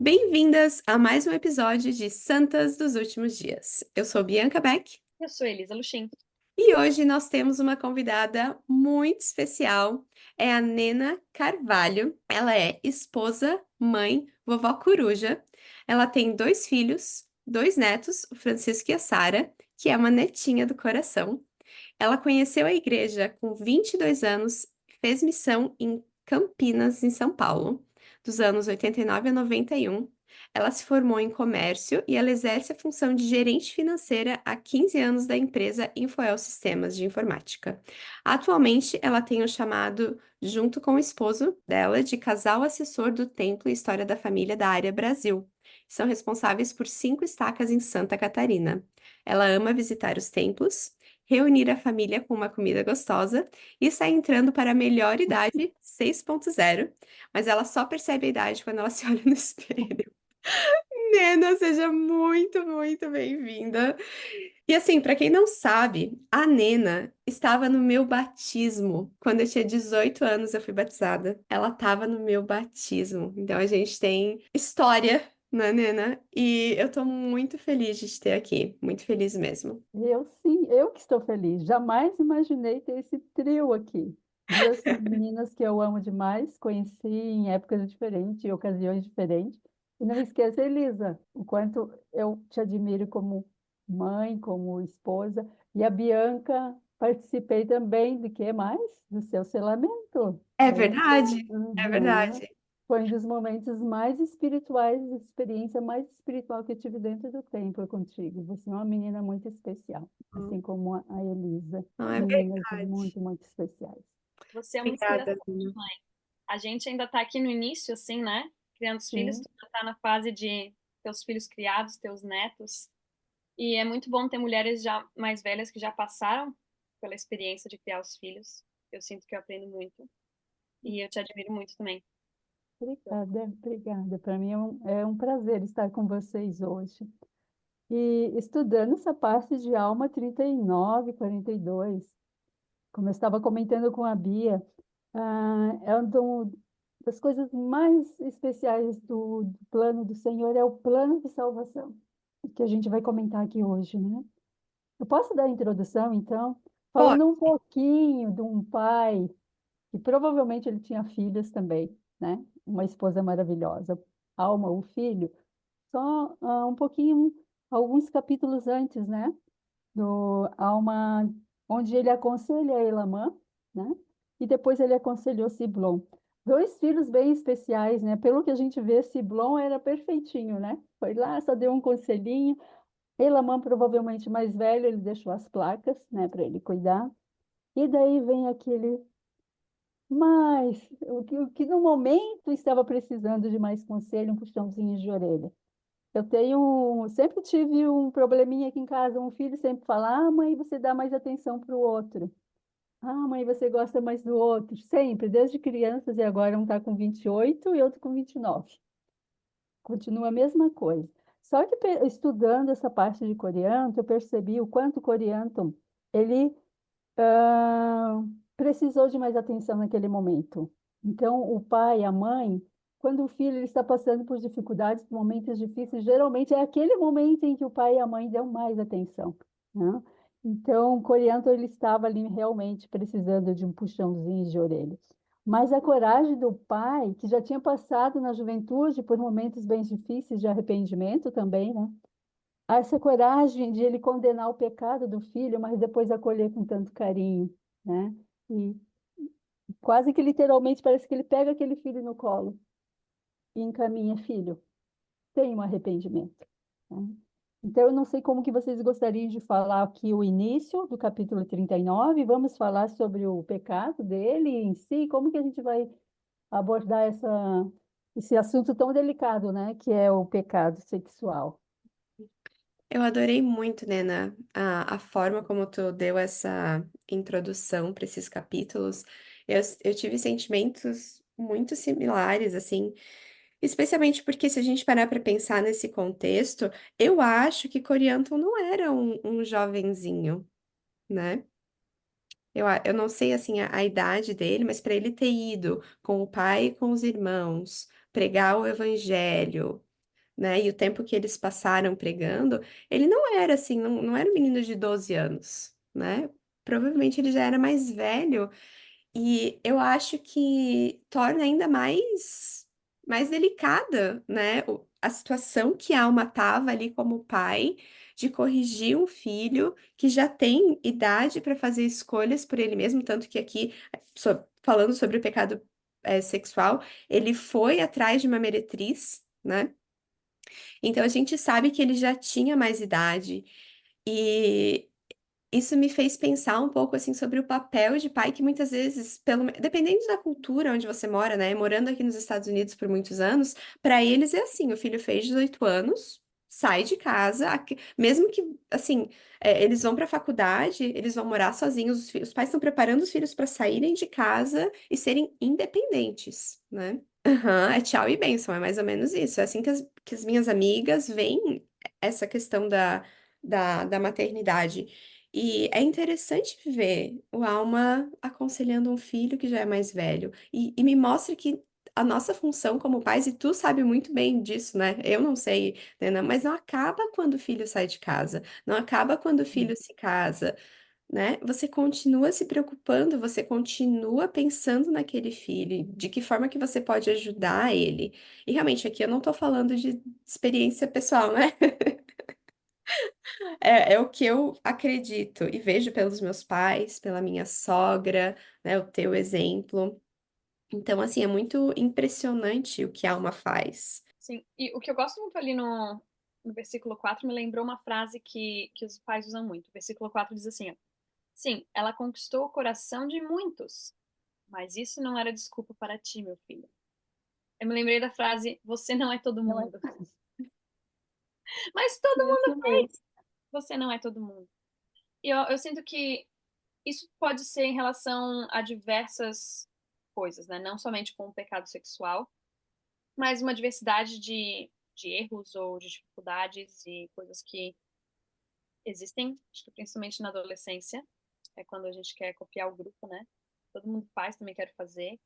Bem-vindas a mais um episódio de Santas dos Últimos Dias. Eu sou Bianca Beck Eu sou Elisa Luchin. e hoje nós temos uma convidada muito especial. É a Nena Carvalho. Ela é esposa, mãe, vovó coruja. Ela tem dois filhos, dois netos, o Francisco e a Sara, que é uma netinha do coração. Ela conheceu a igreja com 22 anos, fez missão em Campinas, em São Paulo, dos anos 89 a 91. Ela se formou em comércio e ela exerce a função de gerente financeira há 15 anos da empresa Infoel Sistemas de Informática. Atualmente, ela tem o chamado, junto com o esposo dela, de casal assessor do Templo e História da Família da área Brasil. São responsáveis por 5 estacas em Santa Catarina. Ela ama visitar os templos, reunir a família com uma comida gostosa e está entrando para a melhor idade 6.0, mas ela só percebe a idade quando ela se olha no espelho. Nena, seja muito, muito bem-vinda. E assim, para quem não sabe, a Nena estava no meu batismo. Quando eu tinha 18 anos, eu fui batizada. Ela estava no meu batismo. Então a gente tem história, né, Nena? E eu tô muito feliz de te ter aqui. Muito feliz mesmo. Eu sim, eu que estou feliz. Jamais imaginei ter esse trio aqui. Duas meninas que eu amo demais, conheci em épocas diferentes, em ocasiões diferentes. E não esqueça, Elisa, o quanto eu te admiro como mãe, como esposa. E a Bianca, participei também de que mais? Do seu selamento. É Lembra? verdade, é Uhum. verdade. Foi um dos momentos mais espirituais, experiência mais espiritual que eu tive dentro do templo contigo. Você é uma menina muito especial, assim como a Elisa. Não é Meninas verdade. muito, muito especiais. Você é uma Obrigada, inspiração de Nina. mãe. A gente ainda está aqui no início, assim, né? Criando os filhos, Sim, tu já tá na fase de teus filhos criados, teus netos. E é muito bom ter mulheres já mais velhas que já passaram pela experiência de criar os filhos. Eu sinto que eu aprendo muito. E eu te admiro muito também. obrigada, obrigada. Para mim é um prazer estar com vocês hoje. E estudando essa parte de alma 39, 42, como eu estava comentando com a Bia, é das coisas mais especiais do plano do Senhor, é o plano de salvação, que a gente vai comentar aqui hoje, né? Eu posso dar a introdução, então, Pode. falando um pouquinho de um pai, que provavelmente ele tinha filhas também, né? Uma esposa maravilhosa, Alma, o filho, só um pouquinho, alguns capítulos antes, né? Do Alma, onde ele aconselha a Elamã, né? E depois ele aconselhou Siblom. Dois filhos bem especiais, né? Pelo que a gente vê, Siblom era perfeitinho, né? Foi lá, só deu um conselhinho. Elamã, provavelmente mais velho, ele deixou as placas, né, para ele cuidar. E daí vem aquele, mas o que no momento estava precisando de mais conselho, um puxãozinho de orelha. Sempre tive um probleminha aqui em casa, um filho sempre fala, mãe, você dá mais atenção para o outro. Mãe, você gosta mais do outro. Sempre, desde crianças, e agora um está com 28 e outro com 29. Continua a mesma coisa. Só que estudando essa parte de Corianto, eu percebi o quanto o Corianto, ele ah, precisou de mais atenção naquele momento. Então, o pai, a mãe, quando o filho ele está passando por dificuldades, por momentos difíceis, geralmente é aquele momento em que o pai e a mãe dão mais atenção, né? Então, o Corianto ele estava ali realmente precisando de um puxãozinho de orelha. Mas a coragem do pai, que já tinha passado na juventude por momentos bem difíceis de arrependimento também, né? Essa coragem de ele condenar o pecado do filho, mas depois acolher com tanto carinho, né? E quase que literalmente parece que ele pega aquele filho no colo e encaminha, filho, tem um arrependimento, né? Então, eu não sei como que vocês gostariam de falar aqui o início do capítulo 39. Vamos falar sobre o pecado dele em si, como que a gente vai abordar esse assunto tão delicado, né? Que é o pecado sexual. Eu adorei muito, Nena, a forma como tu deu essa introdução para esses capítulos. Eu tive sentimentos muito similares, assim, especialmente porque se a gente parar para pensar nesse contexto, eu acho que Corianton não era um jovenzinho, né? Eu não sei, assim, a idade dele, mas para ele ter ido com o pai e com os irmãos pregar o evangelho, né? E o tempo que eles passaram pregando, ele não era assim, não era um menino de 12 anos, né? Provavelmente ele já era mais velho e eu acho que torna ainda mais delicada, né? A situação que a Alma estava ali como pai, de corrigir um filho que já tem idade para fazer escolhas por ele mesmo, tanto que aqui, falando sobre o pecado, sexual, ele foi atrás de uma meretriz, né? Então a gente sabe que ele já tinha mais idade. E isso me fez pensar um pouco assim sobre o papel de pai que muitas vezes, dependendo da cultura onde você mora, né, morando aqui nos Estados Unidos por muitos anos, para eles é assim, o filho fez 18 anos, sai de casa, mesmo que assim, eles vão para a faculdade, eles vão morar sozinhos, os pais estão preparando os filhos para saírem de casa e serem independentes, né? Aham, é tchau e bênção, é mais ou menos isso. É assim que as minhas amigas veem essa questão da maternidade. E é interessante ver o Alma aconselhando um filho que já é mais velho. E me mostra que a nossa função como pais, e tu sabe muito bem disso, né? Eu não sei, né? Mas não acaba quando o filho sai de casa, não acaba quando o filho se casa, né? Você continua se preocupando, você continua pensando naquele filho, de que forma que você pode ajudar ele. E realmente aqui eu não tô falando de experiência pessoal, né? É o que eu acredito e vejo pelos meus pais, pela minha sogra, né? O teu exemplo. Então, assim, é muito impressionante o que a Alma faz. Sim, e o que eu gosto muito ali no versículo 4 me lembrou uma frase que os pais usam muito. O versículo 4 diz assim, ó, sim, ela conquistou o coração de muitos, mas isso não era desculpa para ti, meu filho. Eu me lembrei da frase, você não é todo Não é mundo. Mas todo mundo isso mesmo. fez. Você não é todo mundo. E eu sinto que isso pode ser em relação a diversas coisas, né? Não somente com o pecado sexual, mas uma diversidade de erros ou de dificuldades e coisas que existem, acho que principalmente na adolescência, é quando a gente quer copiar o grupo, né? Todo mundo faz, também quero fazer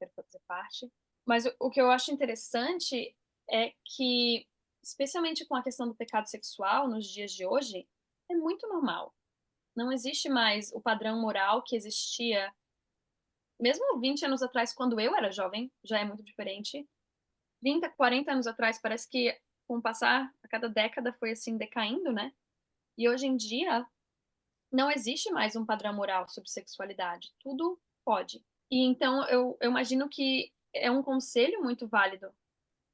parte. Mas o que eu acho interessante é que, especialmente com a questão do pecado sexual nos dias de hoje, é muito normal. Não existe mais o padrão moral que existia, mesmo 20 anos atrás, quando eu era jovem, já é muito diferente. 30, 40 anos atrás, parece que com o passar, a cada década foi assim decaindo, né? E hoje em dia, não existe mais um padrão moral sobre sexualidade. Tudo pode. E então eu imagino que é um conselho muito válido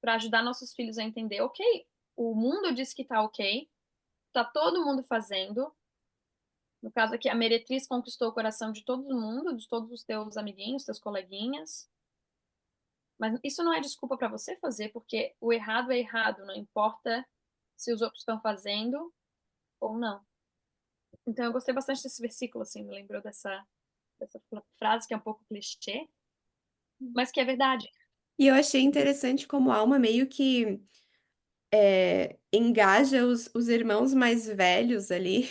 para ajudar nossos filhos a entender, ok, o mundo diz que tá ok, tá todo mundo fazendo. No caso aqui, a meretriz conquistou o coração de todo mundo, de todos os teus amiguinhos, teus coleguinhas. Mas isso não é desculpa para você fazer, porque o errado é errado, não importa se os outros estão fazendo ou não. Então eu gostei bastante desse versículo, assim, me lembrou dessa frase que é um pouco clichê, mas que é verdade. E eu achei interessante como a Alma meio que engaja os irmãos mais velhos ali.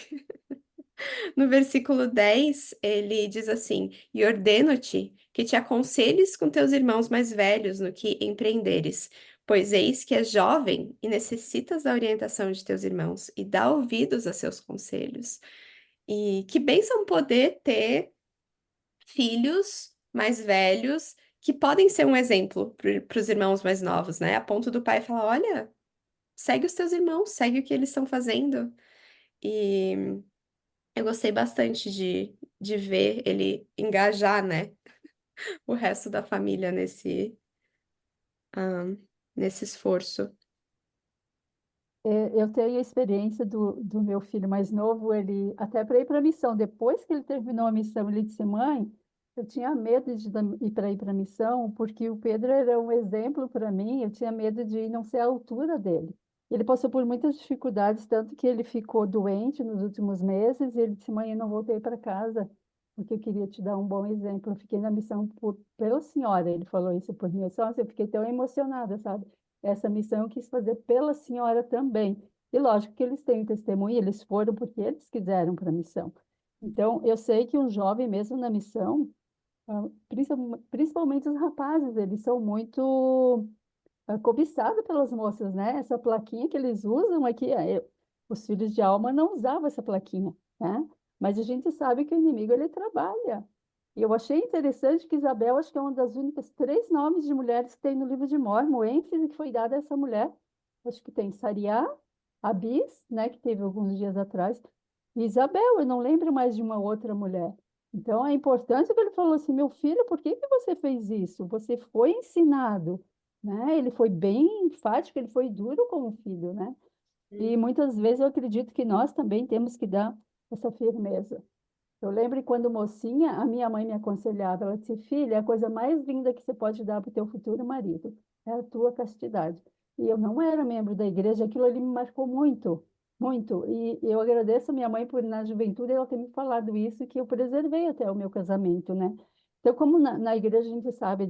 No versículo 10 ele diz assim: E ordeno-te que te aconselhes com teus irmãos mais velhos no que empreenderes, pois eis que és jovem e necessitas da orientação de teus irmãos, e dá ouvidos a seus conselhos. E que bênção poder ter filhos mais velhos que podem ser um exemplo para os irmãos mais novos, né? A ponto do pai falar: Olha, segue os teus irmãos, segue o que eles estão fazendo. E eu gostei bastante de ver ele engajar, né, o resto da família ah, nesse esforço. Eu tenho a experiência do meu filho mais novo, ele até para ir para a missão. Depois que ele terminou a missão, ele disse: Mãe, eu tinha medo de ir para a missão, porque o Pedro era um exemplo para mim, eu tinha medo de não ser à altura dele. Ele passou por muitas dificuldades, tanto que ele ficou doente nos últimos meses, e ele disse: Mãe, eu não voltei para casa, porque eu queria te dar um bom exemplo. Eu fiquei na missão pela senhora, ele falou isso por mim. Eu fiquei tão emocionada, sabe? Essa missão eu quis fazer pela senhora também. E lógico que eles têm testemunha, eles foram porque eles quiseram para a missão. Então, eu sei que um jovem, mesmo na missão, principalmente os rapazes, eles são muito cobiçado pelas moças, né? Essa plaquinha que eles usam aqui, os filhos de Alma não usavam essa plaquinha, né? Mas a gente sabe que o inimigo ele trabalha. E eu achei interessante que Isabel, acho que é uma das únicas 3 nomes de mulheres que tem no livro de Mórmon, o ênfase que foi dado a essa mulher. Acho que tem Sariá, Abis, né, que teve alguns dias atrás, e Isabel, eu não lembro mais de uma outra mulher. Então, a importância que ele falou assim, meu filho, por que que você fez isso? Você foi ensinado, né? Ele foi bem enfático, ele foi duro como filho, né? E Uhum. muitas vezes eu acredito que nós também temos que dar essa firmeza. Eu lembro que quando mocinha, a minha mãe me aconselhava, ela disse, filha, a coisa mais linda que você pode dar para o teu futuro marido é a tua castidade. E eu não era membro da igreja, aquilo ali me marcou muito, muito. E eu agradeço a minha mãe por, na juventude, ela ter me falado isso, que eu preservei até o meu casamento, né? Então, como na igreja a gente sabe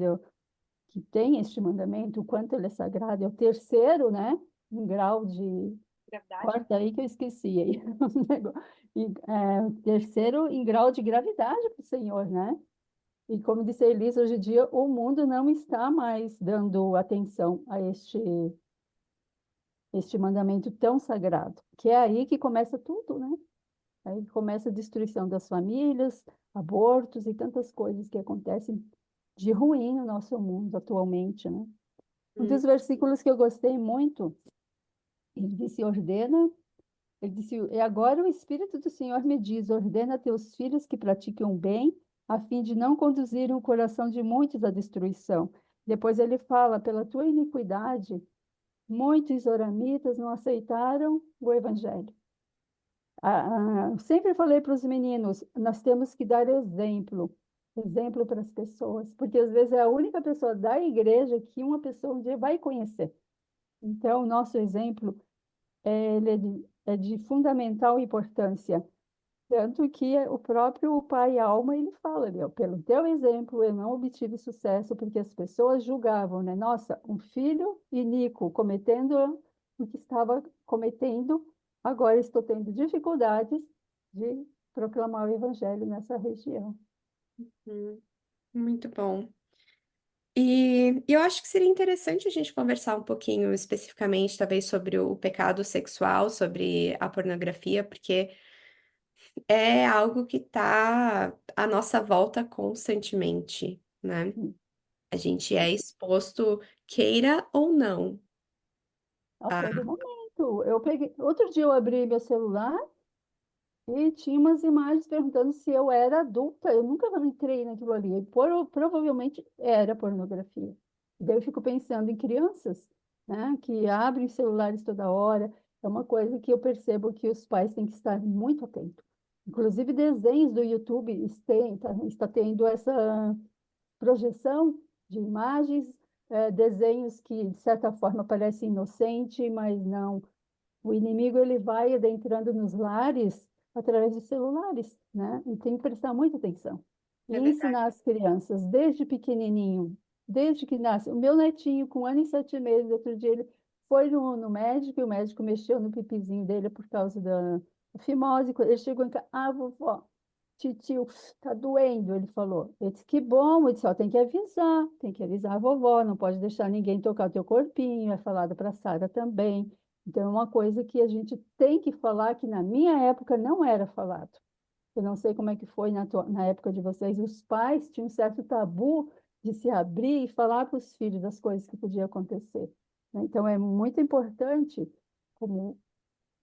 que tem este mandamento, o quanto ele é sagrado, é o terceiro, né? Em grau de Gravidade. corta aí que eu esqueci aí. Terceiro em grau de gravidade para o Senhor, né? E como disse a Elisa, hoje em dia o mundo não está mais dando atenção a este mandamento tão sagrado, que é aí que começa tudo, né? Aí que começa a destruição das famílias, abortos e tantas coisas que acontecem de ruim no nosso mundo atualmente, né? Um Uhum. dos versículos que eu gostei muito, ele disse, ordena. Ele disse: E agora o Espírito do Senhor me diz: ordena a teus filhos que pratiquem o bem, a fim de não conduzirem o coração de muitos à destruição. Depois ele fala: pela tua iniquidade, muitos oramitas não aceitaram o evangelho. Sempre falei para os meninos: nós temos que dar exemplo, exemplo para as pessoas, porque às vezes é a única pessoa da igreja que uma pessoa um dia vai conhecer. Então, o nosso exemplo ele é de fundamental importância. Tanto que o próprio pai Alma, ele fala, meu, pelo teu exemplo, eu não obtive sucesso, porque as pessoas julgavam, né? Nossa, um filho iníquo cometendo o que estava cometendo, agora estou tendo dificuldades de proclamar o evangelho nessa região. Hum, muito bom. E eu acho que seria interessante a gente conversar um pouquinho especificamente, talvez, sobre o pecado sexual, sobre a pornografia, porque é algo que está à nossa volta constantemente, né? A gente é exposto, queira ou não. A A... todo momento. Eu peguei, outro dia eu abri meu celular e tinha umas imagens perguntando se eu era adulta. Eu nunca entrei naquilo ali. Provavelmente era pornografia. Daí eu fico pensando em crianças, né, que abrem celulares toda hora. É uma coisa que eu percebo que os pais têm que estar muito atentos. Inclusive, desenhos do YouTube está tendo essa projeção de imagens, desenhos que, de certa forma, parecem inocentes, mas não. O inimigo ele vai adentrando nos lares através de celulares, né? E tem que prestar muita atenção. E É verdade. ensinar as crianças desde pequenininho, desde que nasce. O meu netinho, com 1 ano e 7 meses, outro dia ele foi no médico e o médico mexeu no pipizinho dele por causa da fimose. Quando ele chegou em casa, vovó, titio, tá doendo, ele falou. Eu disse, que bom, eu disse, ó, tem que avisar a vovó, não pode deixar ninguém tocar o teu corpinho, é falado para Sara também. Então, é uma coisa que a gente tem que falar que na minha época não era falado. Eu não sei como é que foi na época de vocês. Os pais tinham um certo tabu de se abrir e falar para os filhos das coisas que podiam acontecer, né? Então, é muito importante, como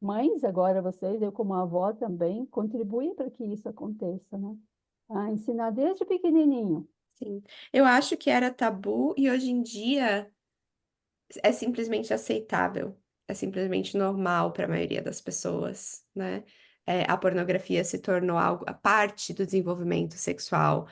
mães agora, vocês, eu como avó também, contribuir para que isso aconteça, né? A ensinar desde pequenininho. Sim. Eu acho que era tabu e hoje em dia é simplesmente aceitável, é simplesmente normal para a maioria das pessoas, né? A pornografia se tornou algo, a parte do desenvolvimento sexual,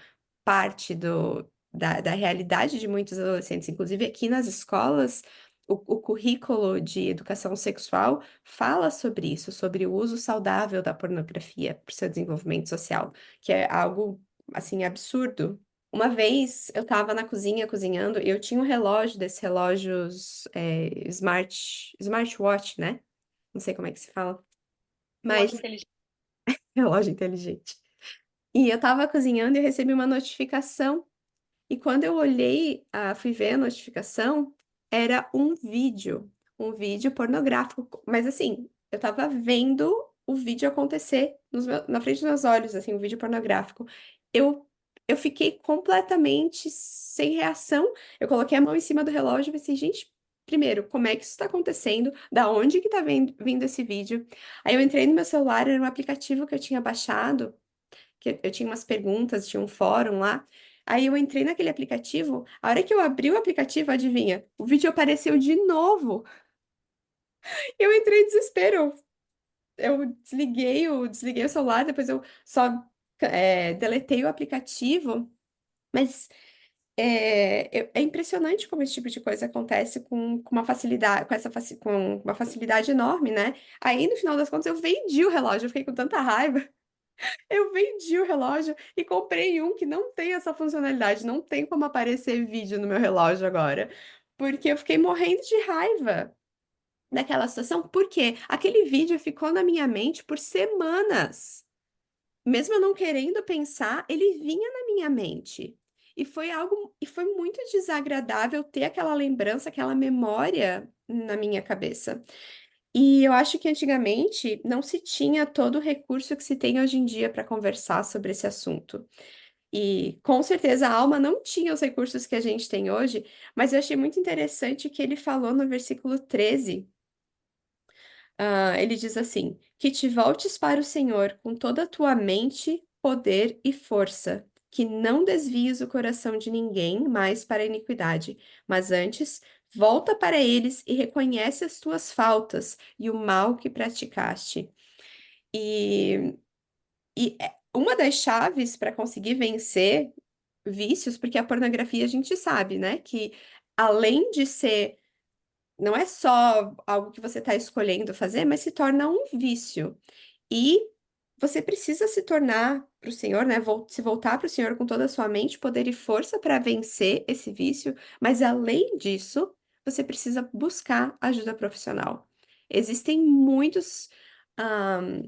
parte da realidade de muitos adolescentes, inclusive aqui nas escolas. O currículo de educação sexual fala sobre isso, sobre o uso saudável da pornografia para o seu desenvolvimento social, que é algo, assim, absurdo. Uma vez eu estava na cozinha cozinhando e eu tinha um relógio desses relógios smartwatch, né? Não sei como é que se fala, Relógio mas inteligente. relógio inteligente. E eu estava cozinhando e eu recebi uma notificação. E quando eu olhei, fui ver a notificação, era um vídeo pornográfico. Mas assim, eu tava vendo o vídeo acontecer na frente dos meus olhos, assim, o vídeo pornográfico. Eu, eu fiquei completamente sem reação. Eu coloquei a mão em cima do relógio e pensei, gente, primeiro, como é que isso tá acontecendo? Da onde que tá vindo esse vídeo? Aí eu entrei no meu celular, era um aplicativo que eu tinha baixado, que eu tinha umas perguntas, tinha um fórum lá. Aí eu entrei naquele aplicativo, a hora que eu abri o aplicativo, adivinha? O vídeo apareceu de novo. Eu entrei em desespero. Eu desliguei o celular, depois eu só deletei o aplicativo. Mas é impressionante como esse tipo de coisa acontece com uma facilidade, com uma facilidade enorme, né? Aí, no final das contas, eu vendi o relógio, eu fiquei com tanta raiva. Eu vendi o relógio e comprei um que não tem essa funcionalidade, não tem como aparecer vídeo no meu relógio agora, porque eu fiquei morrendo de raiva daquela situação, porque aquele vídeo ficou na minha mente por semanas. Mesmo eu não querendo pensar, ele vinha na minha mente. E foi muito desagradável ter aquela lembrança, aquela memória na minha cabeça. E eu acho que antigamente não se tinha todo o recurso que se tem hoje em dia para conversar sobre esse assunto. E com certeza a Alma não tinha os recursos que a gente tem hoje, mas eu achei muito interessante que ele falou no versículo 13. Ele diz assim: que te voltes para o Senhor com toda a tua mente, poder e força, que não desvies o coração de ninguém mais para a iniquidade, mas antes volta para eles e reconhece as tuas faltas e o mal que praticaste. E, uma das chaves para conseguir vencer vícios, porque a pornografia a gente sabe, né, que além de ser não é só algo que você está escolhendo fazer, mas se torna um vício. E você precisa se tornar para o Senhor, né? Se voltar para o Senhor com toda a sua mente, poder e força para vencer esse vício. Mas além disso, você precisa buscar ajuda profissional. Existem muitos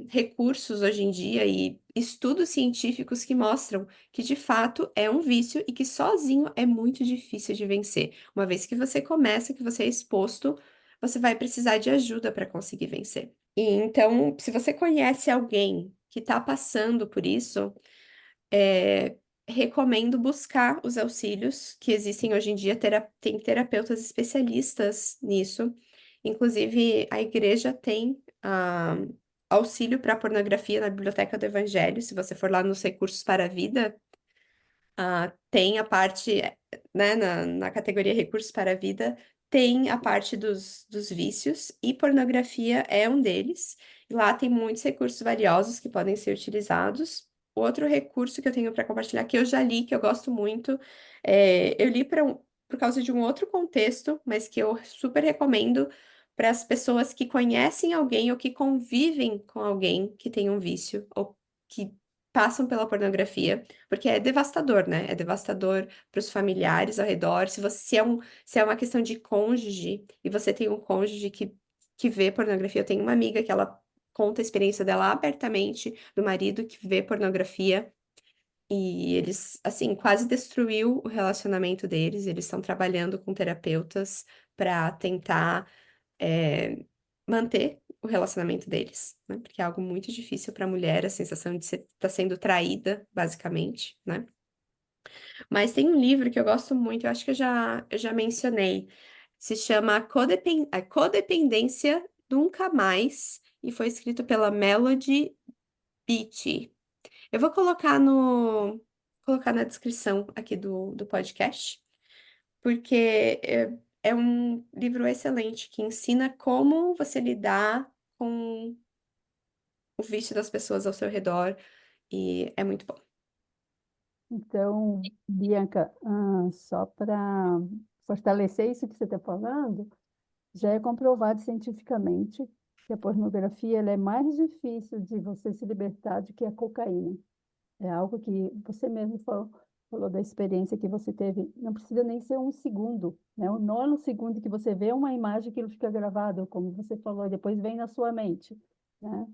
recursos hoje em dia e estudos científicos que mostram que de fato é um vício e que sozinho é muito difícil de vencer. Uma vez que você começa, que você é exposto, você vai precisar de ajuda para conseguir vencer. E então, se você conhece alguém que está passando por isso, é, recomendo buscar os auxílios que existem hoje em dia. Tem terapeutas especialistas nisso. Inclusive, a igreja tem auxílio para pornografia na Biblioteca do Evangelho. Se você for lá nos Recursos para a Vida, tem a parte, né, na categoria Recursos para a Vida, tem a parte dos vícios, e pornografia é um deles. E lá tem muitos recursos valiosos que podem ser utilizados. Outro recurso que eu tenho para compartilhar, que eu já li, que eu gosto muito, eu li por causa de um outro contexto, mas que eu super recomendo para as pessoas que conhecem alguém ou que convivem com alguém que tem um vício ou que passam pela pornografia. Porque é devastador, né? É devastador para os familiares ao redor. Se é uma questão de cônjuge e você tem um cônjuge que vê pornografia, eu tenho uma amiga que ela conta a experiência dela abertamente do marido que vê pornografia e eles, assim, quase destruiu o relacionamento deles. Eles estão trabalhando com terapeutas para tentar é, manter o relacionamento deles, né? Porque é algo muito difícil para a mulher, a sensação de estar sendo traída, basicamente, né? Mas tem um livro que eu gosto muito, eu acho que eu já mencionei, se chama A Codependência Nunca Mais, e foi escrito pela Melody Beattie. Eu vou colocar na descrição aqui do podcast, porque é um livro excelente que ensina como você lidar com o vício das pessoas ao seu redor e é muito bom. Então, Bianca, só para fortalecer isso que você está falando, já é comprovado cientificamente que a pornografia ela é mais difícil de você se libertar do que a cocaína. É algo que você mesmo falou da experiência que você teve. Não precisa nem ser um segundo, né? O nono segundo que você vê uma imagem, aquilo fica gravado, como você falou, e depois vem na sua mente, né?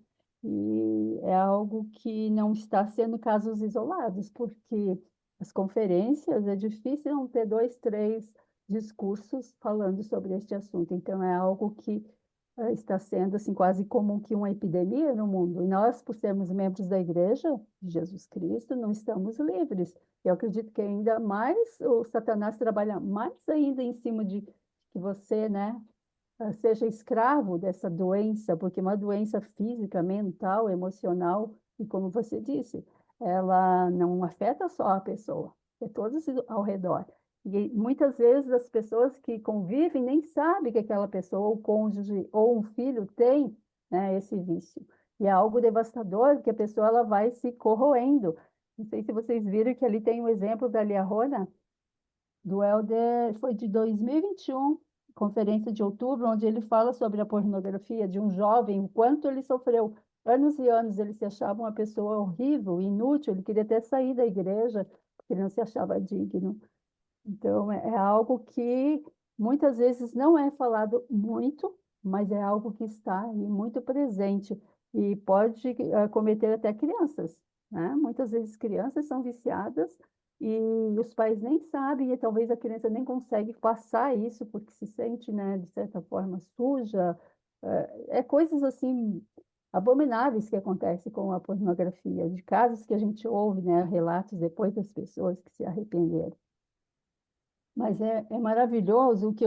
E é algo que não está sendo casos isolados, porque as conferências é difícil não ter dois, três discursos falando sobre este assunto. Então, é algo que está sendo assim quase como que uma epidemia no mundo. E nós, por sermos membros da Igreja de Jesus Cristo, não estamos livres. Eu acredito que ainda mais o Satanás trabalha mais ainda em cima de que você, né, seja escravo dessa doença, porque uma doença física, mental, emocional, e como você disse, ela não afeta só a pessoa, é todos ao redor. E muitas vezes as pessoas que convivem nem sabem que aquela pessoa, o cônjuge ou um filho tem, né, esse vício. E é algo devastador, que a pessoa ela vai se corroendo. Não sei se vocês viram que ali tem um exemplo da Lia Rona, do Helder, foi de 2021, conferência de outubro, onde ele fala sobre a pornografia de um jovem, o quanto ele sofreu. Anos e anos ele se achava uma pessoa horrível, inútil, ele queria até sair da igreja, porque ele não se achava digno. Então, é algo que muitas vezes não é falado muito, mas é algo que está aí muito presente e pode cometer até crianças, né? Muitas vezes crianças são viciadas e os pais nem sabem e talvez a criança nem consegue passar isso porque se sente, né, de certa forma suja. É coisas assim abomináveis que acontecem com a pornografia, de casos que a gente ouve, né, relatos depois das pessoas que se arrependeram. Mas é maravilhoso o que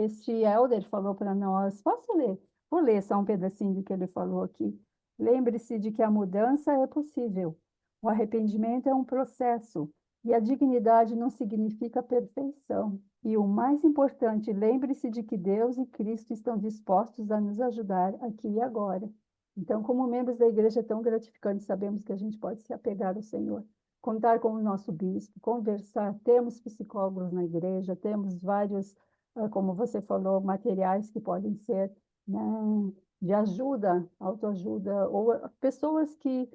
este Elder falou para nós. Posso ler? Vou ler só um pedacinho do que ele falou aqui. Lembre-se de que a mudança é possível. O arrependimento é um processo e a dignidade não significa perfeição. E o mais importante, lembre-se de que Deus e Cristo estão dispostos a nos ajudar aqui e agora. Então, como membros da igreja, é tão gratificante, sabemos que a gente pode se apegar ao Senhor, contar com o nosso bispo, conversar, temos psicólogos na igreja, temos vários, como você falou, materiais que podem ser, né, de ajuda, autoajuda, ou pessoas que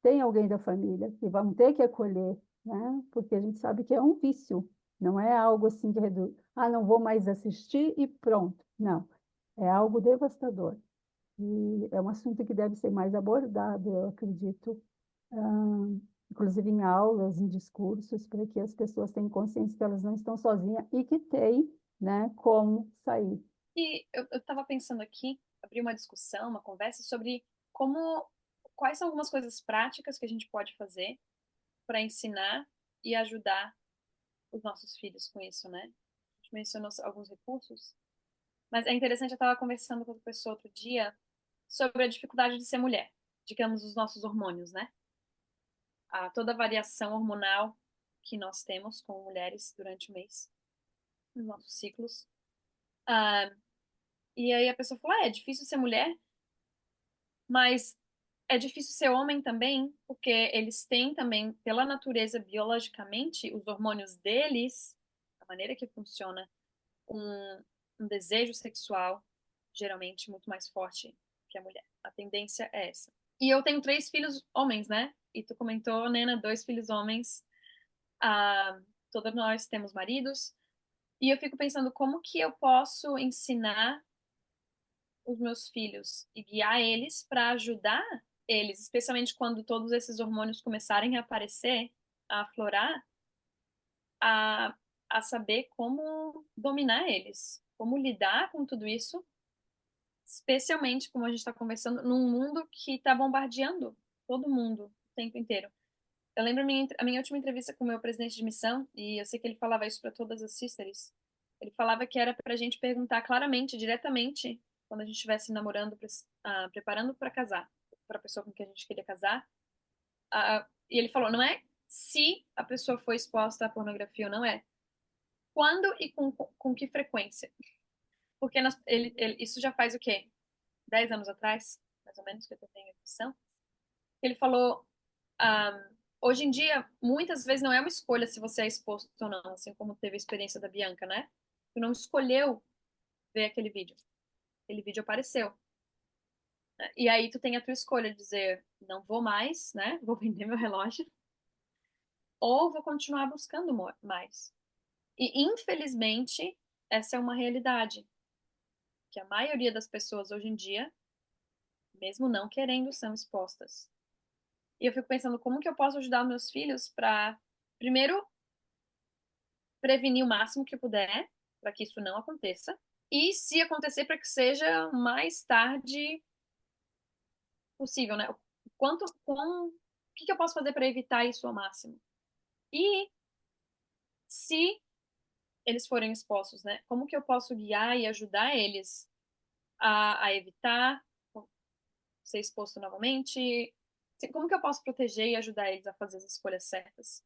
têm alguém da família, que vão ter que acolher, né, porque a gente sabe que é um vício, não é algo assim que reduz, não vou mais assistir e pronto. Não, é algo devastador. E é um assunto que deve ser mais abordado, eu acredito, ah, inclusive em aulas, em discursos, para que as pessoas tenham consciência que elas não estão sozinhas e que têm, né, como sair. E eu estava pensando aqui, abrir uma discussão, uma conversa sobre quais são algumas coisas práticas que a gente pode fazer para ensinar e ajudar os nossos filhos com isso, né? A gente mencionou alguns recursos, mas é interessante, eu estava conversando com outra pessoa outro dia sobre a dificuldade de ser mulher, digamos, os nossos hormônios, né? Toda a variação hormonal que nós temos como mulheres durante o mês, nos nossos ciclos. Ah, e aí a pessoa falou, é difícil ser mulher, mas é difícil ser homem também, porque eles têm também, pela natureza, biologicamente, os hormônios deles, a maneira que funciona, um desejo sexual, geralmente, muito mais forte que a mulher. A tendência é essa. E eu tenho 3 filhos homens, né? E tu comentou, Nena, 2 filhos homens. Ah, todos nós temos maridos. E eu fico pensando como que eu posso ensinar os meus filhos e guiar eles para ajudar eles, especialmente quando todos esses hormônios começarem a aparecer, a aflorar, a, a saber como dominar eles, como lidar com tudo isso, especialmente como a gente está conversando, num mundo que está bombardeando todo mundo o tempo inteiro. Eu lembro a minha última entrevista com o meu presidente de missão, e eu sei que ele falava isso para todas as sisters. Ele falava que era para a gente perguntar claramente, diretamente, quando a gente estivesse namorando, preparando para casar, para a pessoa com quem a gente queria casar. E ele falou: não é se a pessoa foi exposta à pornografia ou não, é quando e com que frequência. Porque isso já faz o quê? 10 anos atrás, mais ou menos, que eu tenho a missão. Ele falou. Hoje em dia, muitas vezes não é uma escolha se você é exposto ou não, assim como teve a experiência da Bianca, né? Tu não escolheu ver aquele vídeo. Aquele vídeo apareceu. Né? E aí tu tem a tua escolha de dizer, não vou mais, né? Vou vender meu relógio. Ou vou continuar buscando mais. E infelizmente, essa é uma realidade. Que a maioria das pessoas hoje em dia, mesmo não querendo, são expostas. E eu fico pensando como que eu posso ajudar meus filhos para, primeiro, prevenir o máximo que eu puder, para que isso não aconteça. E se acontecer, para que seja o mais tarde possível, né? O que que eu posso fazer para evitar isso ao máximo? E se eles forem expostos, né? Como que eu posso guiar e ajudar eles a evitar ser exposto novamente? Como que eu posso proteger e ajudar eles a fazer as escolhas certas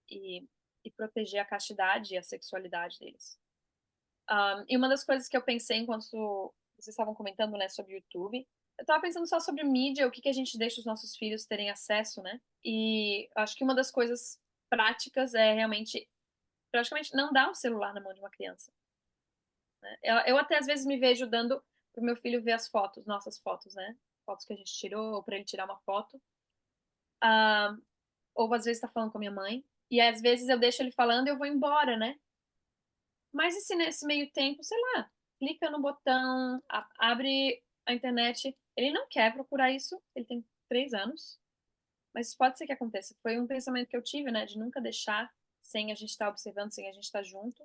e, e proteger a castidade e a sexualidade deles? E uma das coisas que eu pensei enquanto vocês estavam comentando, né, sobre o YouTube, eu estava pensando só sobre mídia, o que que a gente deixa os nossos filhos terem acesso, né? E acho que uma das coisas práticas é realmente, praticamente, não dar um celular na mão de uma criança, né? Eu até às vezes me vejo dando pro meu filho ver as fotos, nossas fotos, né? Fotos que a gente tirou, ou para ele tirar uma foto. Ah, ou às vezes tá falando com a minha mãe. E às vezes eu deixo ele falando e eu vou embora, né? Mas e se nesse meio tempo, sei lá, clica no botão, abre a internet. Ele não quer procurar isso, ele tem 3 anos, mas pode ser que aconteça. Foi um pensamento que eu tive, né, de nunca deixar sem a gente estar observando, sem a gente estar junto.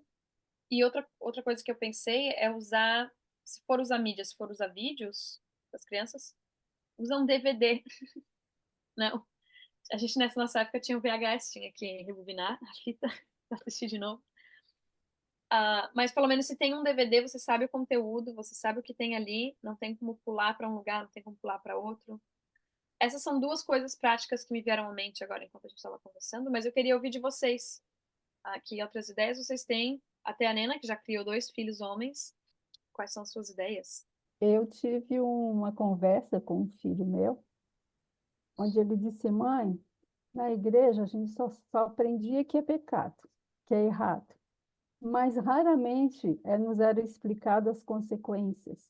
E outra coisa que eu pensei é usar, se for usar mídia, se for usar vídeos das crianças, usa um DVD, né? A gente nessa nossa época tinha o VHS, tinha que rebobinar a fita para assistir de novo. Mas pelo menos se tem um DVD, você sabe o conteúdo, você sabe o que tem ali, não tem como pular para um lugar, não tem como pular para outro. Essas são duas coisas práticas que me vieram à mente agora enquanto a gente estava conversando, mas eu queria ouvir de vocês. Que outras ideias vocês têm? Até a Nena, que já criou 2 filhos homens. Quais são as suas ideias? Eu tive uma conversa com um filho meu, onde ele disse: mãe, na igreja a gente só aprendia que é pecado, que é errado, mas raramente nos eram explicadas as consequências.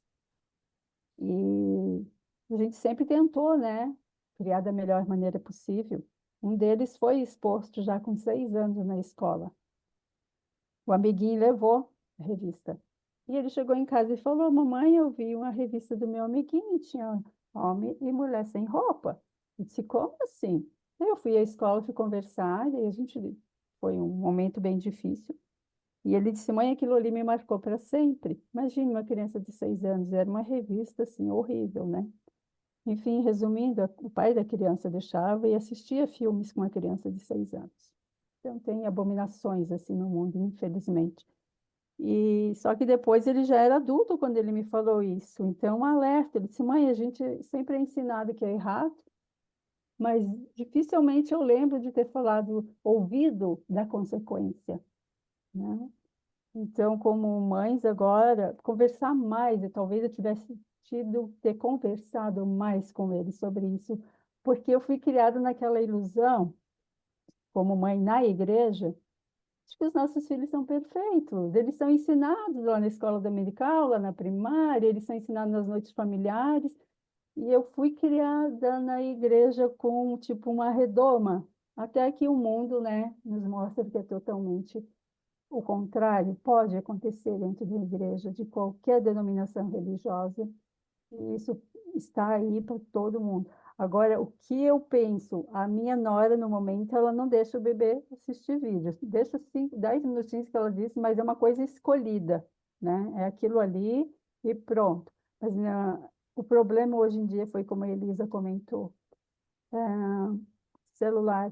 E a gente sempre tentou, né, criar da melhor maneira possível. Um deles foi exposto já com 6 anos na escola. O amiguinho levou a revista. E ele chegou em casa e falou: mamãe, eu vi uma revista do meu amiguinho, e tinha homem e mulher sem roupa. Eu disse: como assim? Eu fui à escola, fui conversar, e a gente foi um momento bem difícil. E ele disse: mãe, aquilo ali me marcou para sempre. Imagine uma criança de 6 anos, era uma revista assim, horrível, né? Enfim, resumindo, o pai da criança deixava e assistia filmes com uma criança de 6 anos. Então, tem abominações assim no mundo, infelizmente. E só que depois ele já era adulto quando ele me falou isso. Então, um alerta. Ele disse: mãe, a gente sempre é ensinado que é errado, mas dificilmente eu lembro de ter falado, ouvido da consequência, né? Então, como mães agora, conversar mais, e talvez eu tivesse ter conversado mais com ele sobre isso, porque eu fui criada naquela ilusão, como mãe na igreja, de que os nossos filhos são perfeitos. Eles são ensinados lá na escola dominical, lá na primária, eles são ensinados nas noites familiares, e eu fui criada na igreja com, tipo, uma redoma, até que o mundo, né, nos mostra que é totalmente o contrário. Pode acontecer dentro da igreja, de qualquer denominação religiosa, e isso está aí para todo mundo. Agora, o que eu penso, a minha nora, no momento, ela não deixa o bebê assistir vídeos. Deixa 10 minutinhos que ela disse, mas é uma coisa escolhida, né? É aquilo ali e pronto. Mas o problema hoje em dia foi, como a Elisa comentou, é, celular.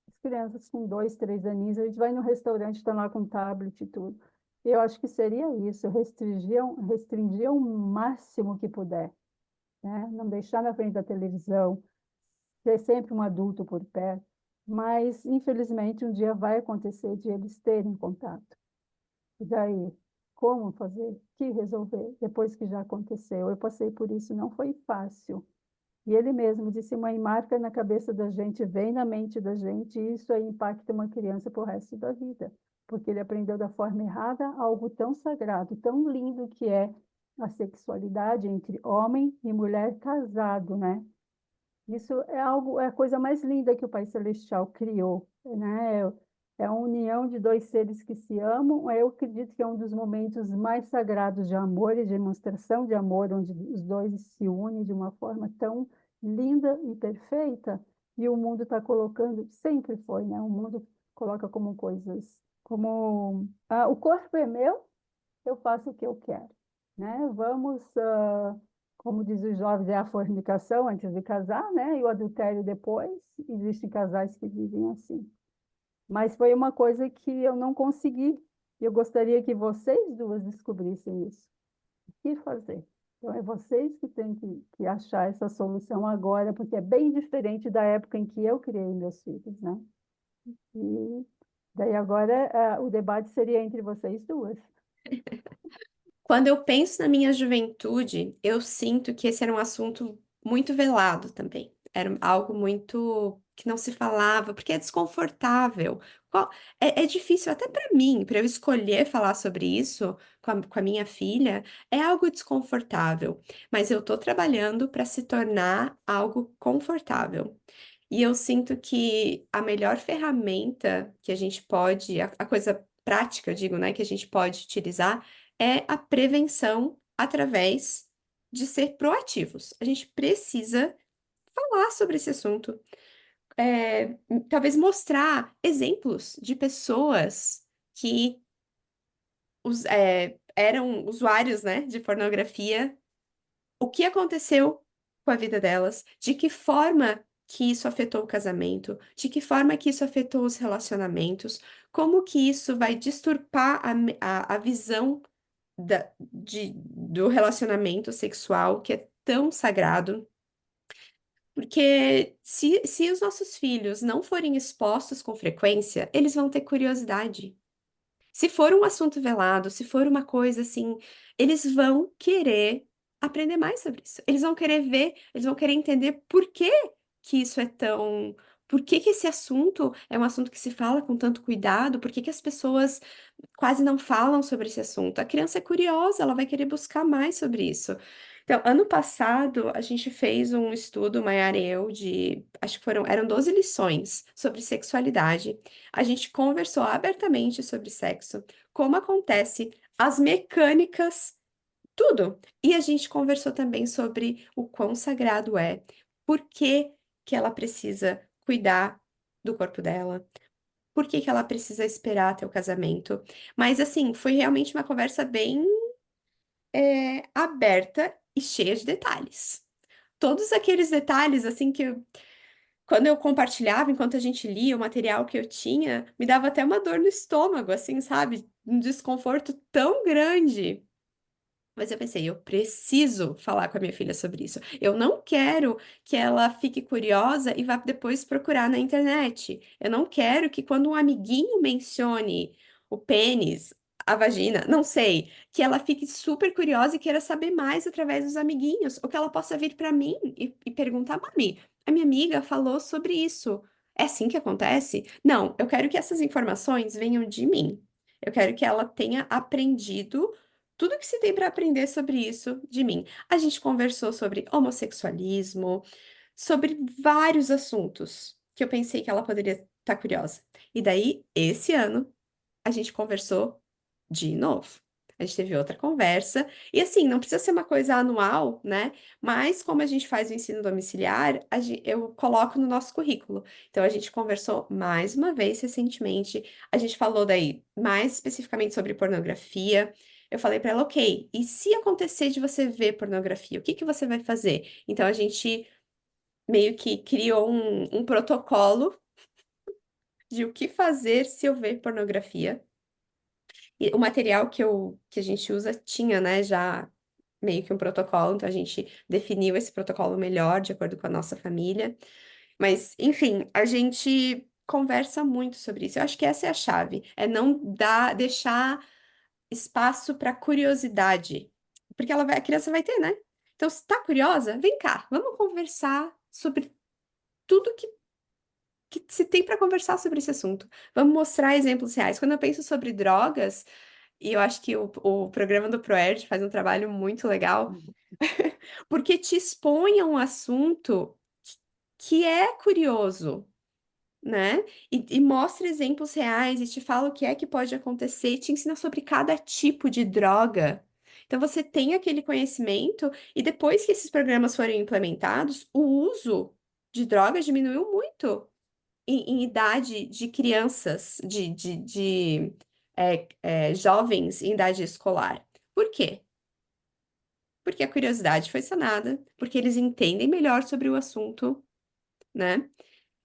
As crianças com 2, 3 aninhos, a gente vai no restaurante, estão lá com tablet e tudo. Eu acho que seria isso, restringir o máximo que puder, né? Não deixar na frente da televisão, ter sempre um adulto por perto. Mas, infelizmente, um dia vai acontecer de eles terem contato. E daí, como fazer? O que resolver depois que já aconteceu? Eu passei por isso, não foi fácil. E ele mesmo disse: mãe, marca na cabeça da gente, vem na mente da gente, e isso aí impacta uma criança para o resto da vida, porque ele aprendeu da forma errada algo tão sagrado, tão lindo que é a sexualidade entre homem e mulher casado, né? Isso é algo, é a coisa mais linda que o Pai Celestial criou, né? É a união de dois seres que se amam. Eu acredito que é um dos momentos mais sagrados de amor e de demonstração de amor, onde os dois se unem de uma forma tão linda e perfeita. E o mundo está colocando, sempre foi, né? O mundo coloca como coisas, como o corpo é meu, eu faço o que eu quero, né? Vamos, como diz os jovens, é a fornicação antes de casar, né? E o adultério depois. Existem casais que vivem assim. Mas foi uma coisa que eu não consegui. Eu gostaria que vocês duas descobrissem isso. O que fazer? Então, é vocês que têm que achar essa solução agora, porque é bem diferente da época em que eu criei meus filhos, né? E daí agora o debate seria entre vocês duas. Quando eu penso na minha juventude, eu sinto que esse era um assunto muito velado também. Era algo muito que não se falava, porque é desconfortável. É difícil até para mim, para eu escolher falar sobre isso com a minha filha, é algo desconfortável. Mas eu estou trabalhando para se tornar algo confortável. E eu sinto que a melhor ferramenta que a gente pode, a coisa prática, eu digo, né, que a gente pode utilizar é a prevenção através de ser proativos. A gente precisa falar sobre esse assunto, é, talvez mostrar exemplos de pessoas que eram usuários, né, de pornografia, o que aconteceu com a vida delas, de que forma que isso afetou o casamento, de que forma que isso afetou os relacionamentos, como que isso vai disturpar a visão do relacionamento sexual, que é tão sagrado. Porque se os nossos filhos não forem expostos com frequência, eles vão ter curiosidade. Se for um assunto velado, se for uma coisa assim, eles vão querer aprender mais sobre isso. Eles vão querer ver, eles vão querer entender por que que isso é tão. Por que que esse assunto é um assunto que se fala com tanto cuidado? Por que que as pessoas quase não falam sobre esse assunto? A criança é curiosa, ela vai querer buscar mais sobre isso. Então, ano passado, a gente fez um estudo, Maiara e eu, acho que eram 12 lições sobre sexualidade. A gente conversou abertamente sobre sexo, como acontece, as mecânicas, tudo. E a gente conversou também sobre o quão sagrado é, por que que ela precisa cuidar do corpo dela, por que que ela precisa esperar até o casamento. Mas, assim, foi realmente uma conversa bem, aberta e cheia de detalhes. Todos aqueles detalhes, assim, quando eu compartilhava, enquanto a gente lia o material que eu tinha, me dava até uma dor no estômago, assim, sabe? Um desconforto tão grande. Mas eu pensei, eu preciso falar com a minha filha sobre isso. Eu não quero que ela fique curiosa e vá depois procurar na internet. Eu não quero que quando um amiguinho mencione o pênis, a vagina, não sei, que ela fique super curiosa e queira saber mais através dos amiguinhos, ou que ela possa vir para mim e perguntar, mami, a minha amiga falou sobre isso. É assim que acontece? Não, eu quero que essas informações venham de mim. Eu quero que ela tenha aprendido tudo que se tem para aprender sobre isso de mim. A gente conversou sobre homossexualismo, sobre vários assuntos que eu pensei que ela poderia estar curiosa. E daí, esse ano, a gente conversou de novo. A gente teve outra conversa. E assim, não precisa ser uma coisa anual, né? Mas como a gente faz o ensino domiciliar, eu coloco no nosso currículo. Então a gente conversou mais uma vez recentemente. A gente falou daí mais especificamente sobre pornografia. Eu falei para ela, ok, e se acontecer de você ver pornografia, o que que você vai fazer? Então a gente meio que criou um protocolo de o que fazer se eu ver pornografia. E o material que a gente usa tinha, né, já meio que um protocolo, então a gente definiu esse protocolo melhor, de acordo com a nossa família. Mas, enfim, a gente conversa muito sobre isso. Eu acho que essa é a chave, é não deixar espaço para curiosidade, porque a criança vai ter, né? Então, se tá curiosa, vem cá, vamos conversar sobre tudo que se tem para conversar sobre esse assunto. Vamos mostrar exemplos reais. Quando eu penso sobre drogas, e eu acho que o programa do ProErd faz um trabalho muito legal, porque te expõe a um assunto que é curioso, né? E mostra exemplos reais e te fala o que é que pode acontecer, e te ensina sobre cada tipo de droga. Então você tem aquele conhecimento, e depois que esses programas forem implementados, o uso de drogas diminuiu muito em idade de crianças, de jovens em idade escolar. Por quê? Porque a curiosidade foi sanada, porque eles entendem melhor sobre o assunto, né?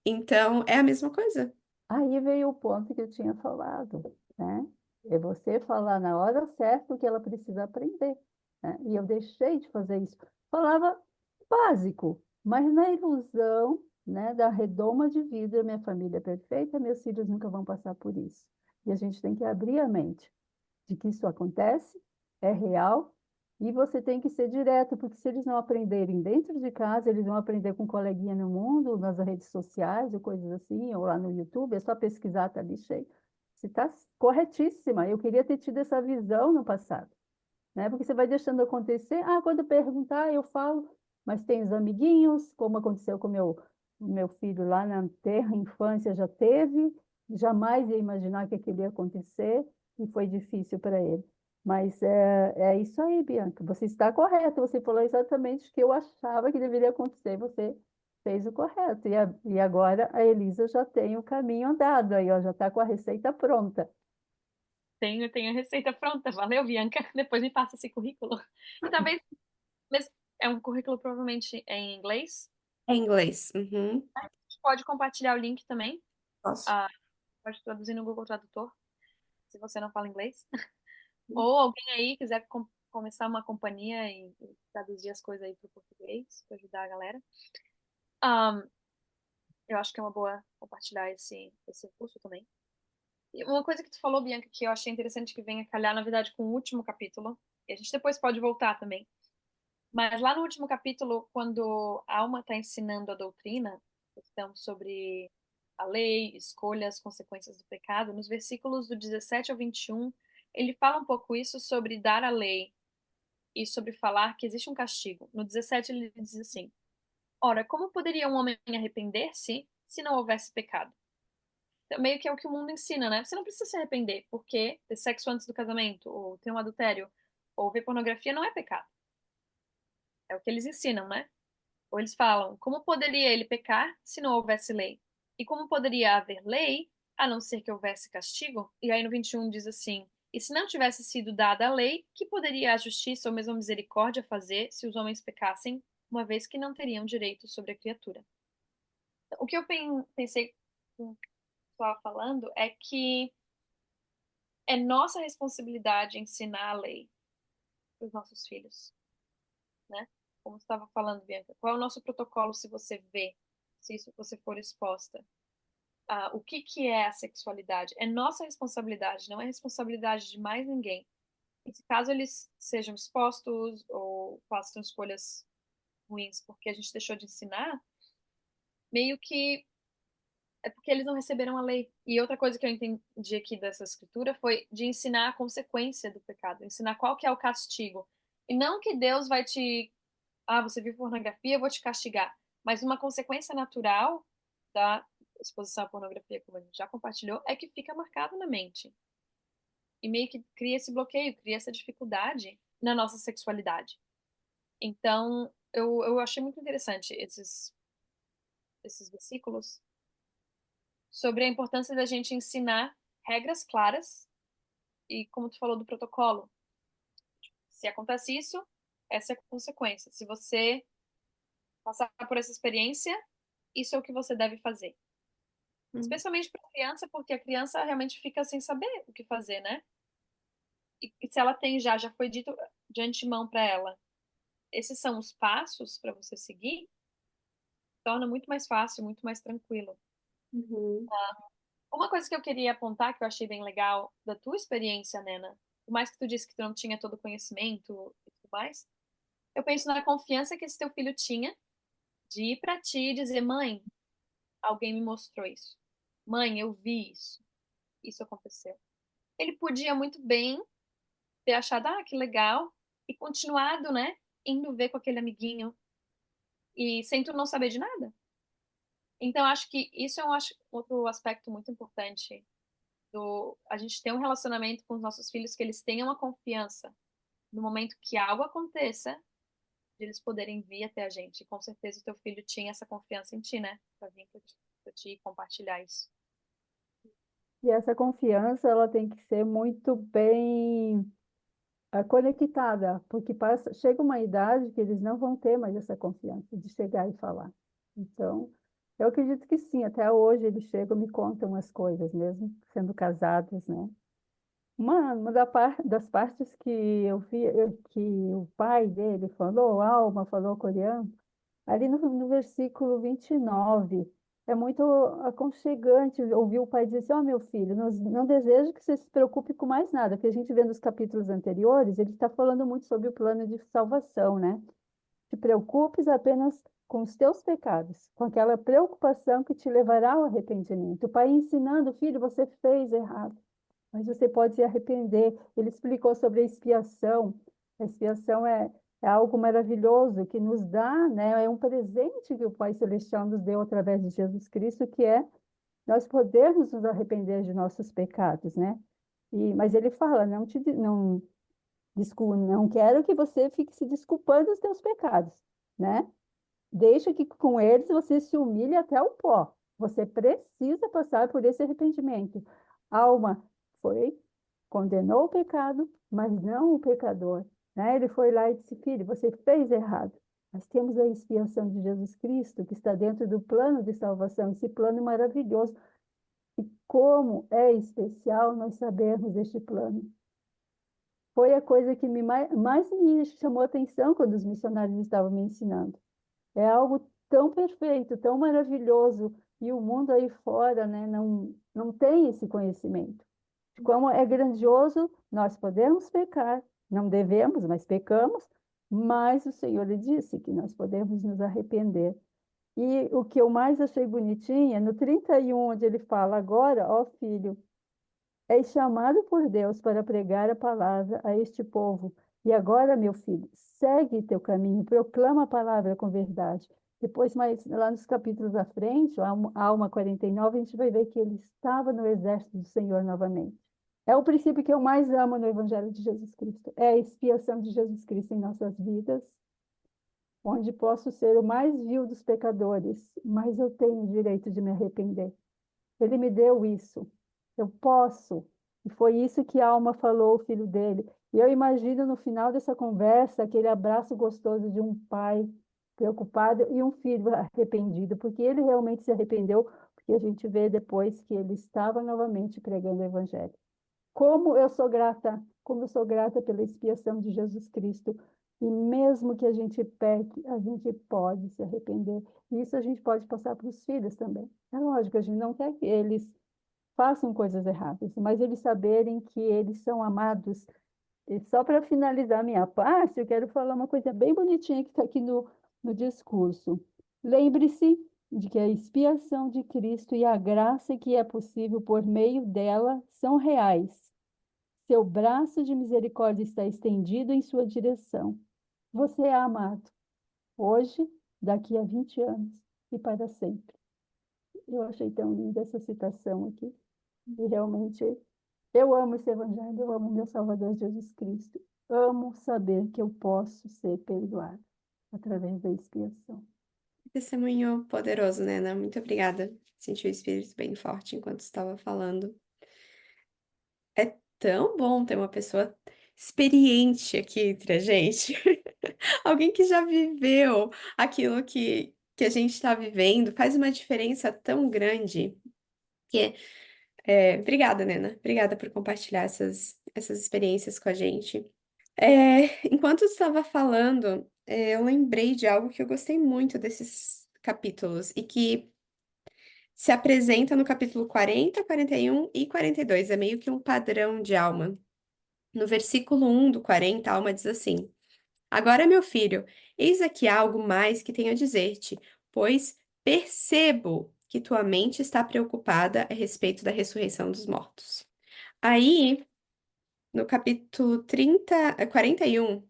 Então, é a mesma coisa. Aí veio o ponto que eu tinha falado, né? É você falar na hora certa o que ela precisa aprender, né? E eu deixei de fazer isso. Falava básico, mas na ilusão, né, da redoma de vida, minha família é perfeita, meus filhos nunca vão passar por isso. E a gente tem que abrir a mente de que isso acontece, é real, e você tem que ser direto, porque se eles não aprenderem dentro de casa, eles vão aprender com um coleguinha no mundo, nas redes sociais, ou coisas assim, ou lá no YouTube, é só pesquisar, tá ali cheio. Você está corretíssima, eu queria ter tido essa visão no passado, né? Porque você vai deixando acontecer, quando perguntar, eu falo, mas tem os amiguinhos, como aconteceu com o meu filho lá na terra infância já teve, jamais ia imaginar que aquilo ia acontecer e foi difícil para ele. Mas é isso aí, Bianca, você está correta, você falou exatamente o que eu achava que deveria acontecer, você fez o correto. E agora a Elisa já tem o caminho andado aí, ó, já está com a receita pronta. Tenho a receita pronta. Valeu, Bianca. Depois me passa esse currículo. E talvez, mas é um currículo provavelmente em inglês. É inglês. Uhum. A gente pode compartilhar o link também. Posso. Ah, pode traduzir no Google Tradutor, se você não fala inglês. Ou alguém aí quiser começar uma companhia e traduzir as coisas aí para o português, para ajudar a galera. Ah, eu acho que é uma boa compartilhar esse curso também. E uma coisa que tu falou, Bianca, que eu achei interessante que venha calhar, na verdade, com o último capítulo, e a gente depois pode voltar também. Mas lá no último capítulo, quando a Alma está ensinando a doutrina, questão sobre a lei, escolhas, consequências do pecado, nos versículos do 17 ao 21, ele fala um pouco isso sobre dar a lei e sobre falar que existe um castigo. No 17 ele diz assim: ora, como poderia um homem arrepender-se se não houvesse pecado? Então, meio que é o que o mundo ensina, né? Você não precisa se arrepender, porque ter sexo antes do casamento, ou ter um adultério, ou ver pornografia não é pecado. É o que eles ensinam, né? Ou eles falam, como poderia ele pecar se não houvesse lei? E como poderia haver lei a não ser que houvesse castigo? E aí no 21 diz assim: e se não tivesse sido dada a lei, que poderia a justiça ou mesmo a misericórdia fazer se os homens pecassem, uma vez que não teriam direito sobre a criatura? O que eu pensei com o que eu estava falando é que é nossa responsabilidade ensinar a lei para os nossos filhos, né? Como você estava falando, Bianca, qual é o nosso protocolo se você vê, se isso você for exposta? O que que é a sexualidade? É nossa responsabilidade, não é responsabilidade de mais ninguém. E se caso eles sejam expostos ou façam escolhas ruins porque a gente deixou de ensinar, meio que é porque eles não receberam a lei. E outra coisa que eu entendi aqui dessa escritura foi de ensinar a consequência do pecado, ensinar qual que é o castigo. E não que Deus vai te, você viu pornografia, eu vou te castigar. Mas uma consequência natural da exposição à pornografia, como a gente já compartilhou, é que fica marcado na mente. E meio que cria esse bloqueio, cria essa dificuldade na nossa sexualidade. Então, eu achei muito interessante esses versículos sobre a importância da gente ensinar regras claras e, como tu falou, do protocolo. Se acontece isso, essa é a consequência. Se você passar por essa experiência, isso é o que você deve fazer. Hum. Especialmente para criança, porque a criança realmente fica sem saber o que fazer, né? E se ela tem já foi dito de antemão para ela, esses são os passos para você seguir, torna muito mais fácil, muito mais tranquilo. Uhum. Uma coisa que eu queria apontar, que eu achei bem legal da tua experiência, Nena, por mais que tu disse que tu não tinha todo o conhecimento e tudo mais, eu penso na confiança que esse teu filho tinha de ir para ti e dizer: mãe, alguém me mostrou isso. Mãe, eu vi isso. Isso aconteceu. Ele podia muito bem ter achado, que legal, e continuado, né, indo ver com aquele amiguinho e sem tu não saber de nada. Então, acho que isso é outro aspecto muito importante do a gente ter um relacionamento com os nossos filhos, que eles tenham a confiança no momento que algo aconteça, de eles poderem vir até a gente. E com certeza o teu filho tinha essa confiança em ti, né? Pra vir pra ti compartilhar isso. E essa confiança, ela tem que ser muito bem conectada, porque chega uma idade que eles não vão ter mais essa confiança de chegar e falar. Então, eu acredito que sim, até hoje eles chegam e me contam as coisas, mesmo sendo casados, né? Das partes que eu vi, que o pai dele falou, Alma falou coreano, ali no versículo 29, é muito aconchegante ouvir o pai dizer assim, ó meu filho, não desejo que você se preocupe com mais nada, porque a gente vê nos capítulos anteriores, ele está falando muito sobre o plano de salvação, né? Te preocupes apenas com os teus pecados, com aquela preocupação que te levará ao arrependimento. O pai ensinando, filho, você fez errado, mas você pode se arrepender. Ele explicou sobre a expiação. A expiação é algo maravilhoso que nos dá, né? É um presente que o Pai Celestial nos deu através de Jesus Cristo, que é nós podermos nos arrepender de nossos pecados, né? Mas ele fala, não quero que você fique se desculpando dos teus pecados, né? Deixa que com eles você se humilhe até o pó. Você precisa passar por esse arrependimento. A alma foi, condenou o pecado, mas não o pecador, né? Ele foi lá e disse, filho, você fez errado. Nós temos a expiação de Jesus Cristo, que está dentro do plano de salvação, esse plano maravilhoso. E como é especial nós sabermos deste plano. Foi a coisa que mais me chamou a atenção quando os missionários estavam me ensinando. É algo tão perfeito, tão maravilhoso, e o mundo aí fora, né, não tem esse conhecimento. De como é grandioso nós podemos pecar, não devemos, mas pecamos, mas o Senhor lhe disse que nós podemos nos arrepender. E o que eu mais achei bonitinho é no 31, onde ele fala agora, ó filho, és chamado por Deus para pregar a palavra a este povo. E agora, meu filho, segue teu caminho, proclama a palavra com verdade. Depois, mais lá nos capítulos à frente, Alma 49, a gente vai ver que ele estava no exército do Senhor novamente. É o princípio que eu mais amo no Evangelho de Jesus Cristo. É a expiação de Jesus Cristo em nossas vidas, onde posso ser o mais vil dos pecadores, mas eu tenho o direito de me arrepender. Ele me deu isso. Eu posso. E foi isso que a Alma falou, o filho dele. E eu imagino no final dessa conversa aquele abraço gostoso de um pai preocupado e um filho arrependido, porque ele realmente se arrependeu, porque a gente vê depois que ele estava novamente pregando o evangelho. Como eu sou grata pela expiação de Jesus Cristo. E mesmo que a gente peque, a gente pode se arrepender. E isso a gente pode passar para os filhos também. É lógico, a gente não quer que eles façam coisas erradas, mas eles saberem que eles são amados. E só para finalizar a minha parte, eu quero falar uma coisa bem bonitinha que está aqui no discurso. Lembre-se de que a expiação de Cristo e a graça que é possível por meio dela são reais. Seu braço de misericórdia está estendido em sua direção. Você é amado, hoje, daqui a 20 anos e para sempre. Eu achei tão linda essa citação aqui. E realmente eu amo esse evangelho, eu amo meu Salvador Jesus Cristo. Amo saber que eu posso ser perdoado através da expiação. Testemunho poderoso, né, Ana? Muito obrigada. Senti o espírito bem forte enquanto estava falando. É tão bom ter uma pessoa experiente aqui entre a gente. Alguém que já viveu aquilo que a gente está vivendo. Faz uma diferença tão grande. Que obrigada, Nena. Obrigada por compartilhar essas experiências com a gente. Enquanto eu estava falando, eu lembrei de algo que eu gostei muito desses capítulos e que se apresenta no capítulo 40, 41 e 42. É meio que um padrão de Alma. No versículo 1 do 40, a Alma diz assim: Agora, meu filho, eis aqui algo mais que tenho a dizer-te, pois percebo que tua mente está preocupada a respeito da ressurreição dos mortos. Aí, no capítulo 41,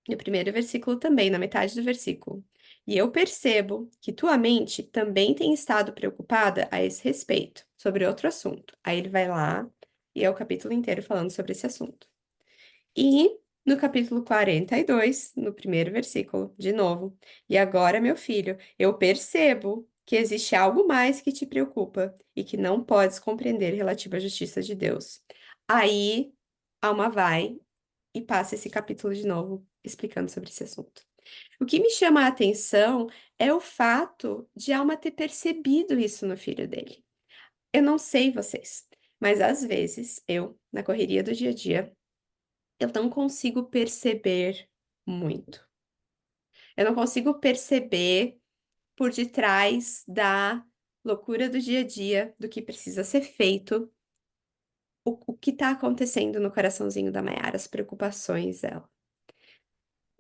no primeiro versículo também, na metade do versículo. E eu percebo que tua mente também tem estado preocupada a esse respeito, sobre outro assunto. Aí ele vai lá e é o capítulo inteiro falando sobre esse assunto. E no capítulo 42, no primeiro versículo, de novo. E agora, meu filho, eu percebo que existe algo mais que te preocupa e que não podes compreender relativo à justiça de Deus. Aí, Alma vai e passa esse capítulo de novo explicando sobre esse assunto. O que me chama a atenção é o fato de Alma ter percebido isso no filho dele. Eu não sei vocês, mas às vezes eu, na correria do dia a dia, eu não consigo perceber muito. Eu não consigo perceber por detrás da loucura do dia a dia, do que precisa ser feito, o que está acontecendo no coraçãozinho da Mayara, as preocupações dela.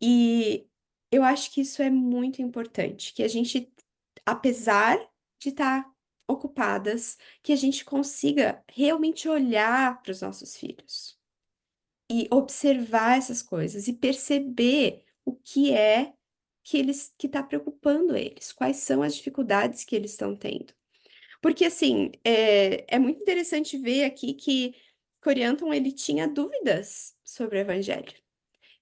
E eu acho que isso é muito importante, que a gente, apesar de estar ocupadas, que a gente consiga realmente olhar para os nossos filhos e observar essas coisas e perceber o que é que está preocupando eles, quais são as dificuldades que eles estão tendo. Porque, assim, é muito interessante ver aqui que Corianton, ele tinha dúvidas sobre o evangelho.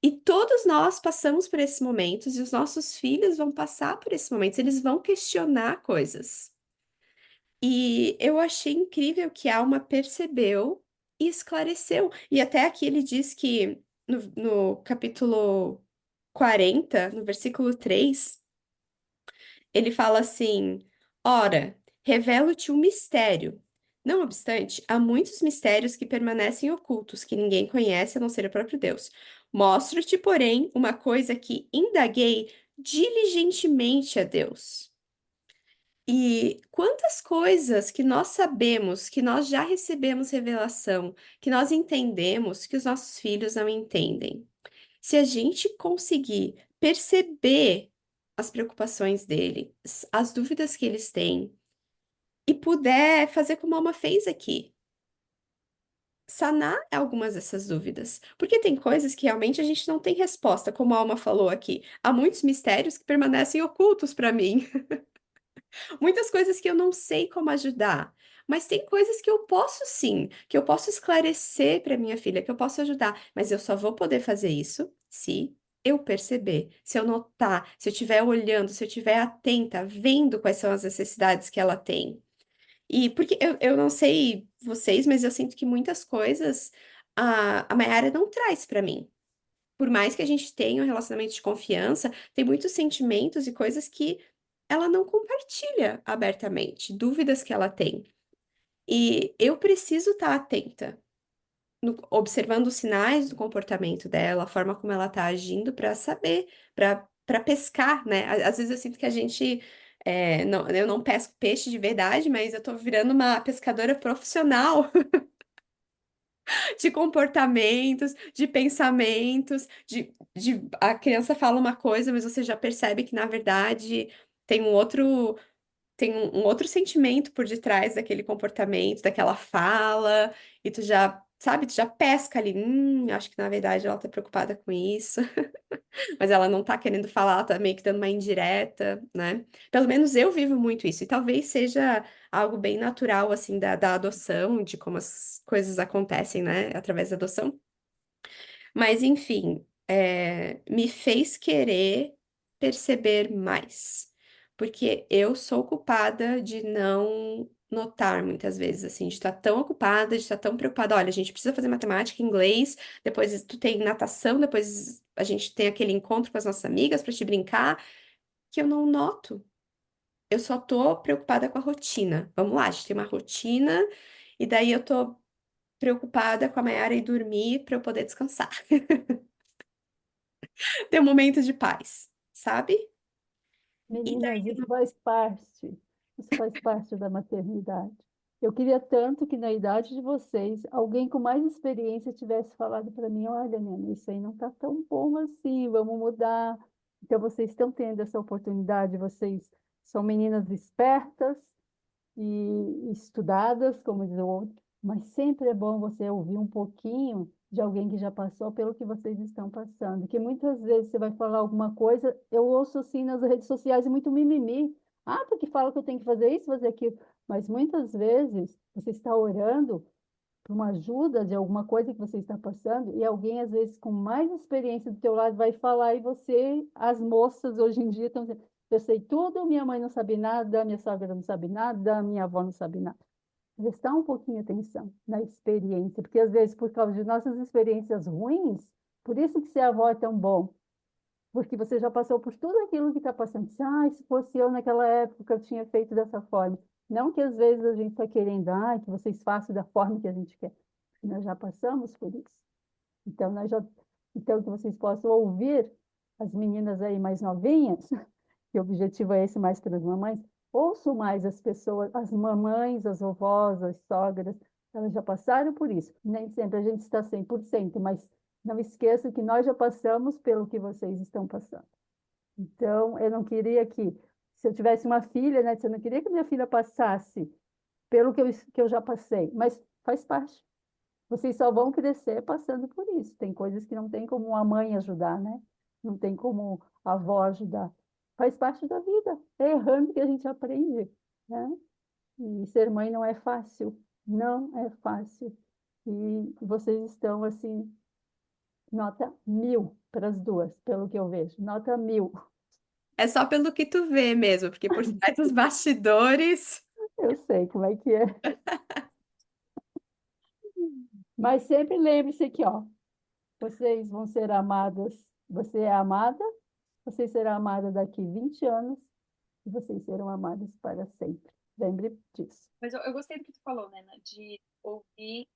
E todos nós passamos por esses momentos e os nossos filhos vão passar por esses momentos, eles vão questionar coisas. E eu achei incrível que a Alma percebeu e esclareceu. E até aqui ele diz que no capítulo 40, no versículo 3, ele fala assim: Ora, revelo-te um mistério. Não obstante, há muitos mistérios que permanecem ocultos, que ninguém conhece a não ser o próprio Deus. Mostro-te, porém, uma coisa que indaguei diligentemente a Deus. E quantas coisas que nós sabemos, que nós já recebemos revelação, que nós entendemos, que os nossos filhos não entendem. Se a gente conseguir perceber as preocupações deles, as dúvidas que eles têm, e puder fazer como a Alma fez aqui, sanar algumas dessas dúvidas. Porque tem coisas que realmente a gente não tem resposta, como a Alma falou aqui. Há muitos mistérios que permanecem ocultos para mim. Muitas coisas que eu não sei como ajudar. Mas tem coisas que eu posso sim, que eu posso esclarecer para minha filha, que eu posso ajudar. Mas eu só vou poder fazer isso se eu perceber, se eu notar, se eu estiver olhando, se eu estiver atenta, vendo quais são as necessidades que ela tem. E porque eu não sei vocês, mas eu sinto que muitas coisas a Mayara não traz para mim. Por mais que a gente tenha um relacionamento de confiança, tem muitos sentimentos e coisas que ela não compartilha abertamente, dúvidas que ela tem. E eu preciso estar atenta, observando os sinais do comportamento dela, a forma como ela está agindo, para saber, para pescar, né? Às vezes eu sinto que a gente. Não, eu não pesco peixe de verdade, mas eu tô virando uma pescadora profissional de comportamentos, de pensamentos, a criança fala uma coisa, mas você já percebe que, na verdade, tem um outro sentimento por detrás daquele comportamento, daquela fala, e tu já, sabe, tu já pesca ali, acho que na verdade ela tá preocupada com isso, mas ela não tá querendo falar, ela tá meio que dando uma indireta, né? Pelo menos eu vivo muito isso, e talvez seja algo bem natural, assim, da adoção, de como as coisas acontecem, né, através da adoção. Mas, enfim, me fez querer perceber mais. Porque eu sou culpada de não notar muitas vezes, assim, de estar tão ocupada, de estar tão preocupada. Olha, a gente precisa fazer matemática, inglês, depois tu tem natação, depois a gente tem aquele encontro com as nossas amigas para te brincar, que eu não noto. Eu só tô preocupada com a rotina. Vamos lá, a gente tem uma rotina, e daí eu tô preocupada com a Mayara ir dormir para eu poder descansar. Ter um momento de paz, sabe? E Meninas, daí, isso faz parte da maternidade. Eu queria tanto que na idade de vocês, alguém com mais experiência tivesse falado para mim, olha, Nena, isso aí não está tão bom assim, vamos mudar. Então, vocês estão tendo essa oportunidade, vocês são meninas espertas e estudadas, como diz o outro, mas sempre é bom você ouvir um pouquinho de alguém que já passou pelo que vocês estão passando, que muitas vezes você vai falar alguma coisa, eu ouço assim nas redes sociais muito mimimi, ah, porque fala que eu tenho que fazer isso, fazer aquilo, mas muitas vezes você está orando por uma ajuda de alguma coisa que você está passando e alguém às vezes com mais experiência do teu lado vai falar e você, as moças hoje em dia estão dizendo, Eu sei tudo, minha mãe não sabe nada, minha sogra não sabe nada, minha avó não sabe nada. Prestar um pouquinho atenção na experiência, porque às vezes, por causa de nossas experiências ruins, por isso que ser avó é tão bom, porque você já passou por tudo aquilo que está passando. Se fosse eu naquela época, eu tinha feito dessa forma. Não que às vezes a gente está querendo, que vocês façam da forma que a gente quer. Nós já passamos por isso. Então, então que vocês possam ouvir as meninas aí mais novinhas, que o objetivo é esse mais para as mamães, ouçam mais as pessoas, as mamães, as vovós, as sogras, elas já passaram por isso. Nem sempre a gente está 100%, mas não esqueça que nós já passamos pelo que vocês estão passando. Então, eu não queria que, se eu tivesse uma filha, né, eu não queria que minha filha passasse pelo que eu já passei, mas faz parte. Vocês só vão crescer passando por isso. Tem coisas que não tem como a mãe ajudar, né? Não tem como a avó ajudar. Faz parte da vida. É errando que a gente aprende, né? E ser mãe não é fácil. Não é fácil. E vocês estão, assim, nota 1000 para as duas, pelo que eu vejo. Nota 1000. É só pelo que tu vê mesmo, porque por trás dos bastidores. Eu sei como é que é. Mas sempre lembre-se aqui, ó. Vocês vão ser amadas. Você é amada, você será amada daqui 20 anos e vocês serão amadas para sempre. Lembre disso. Mas eu gostei do que tu falou, né? De ouvir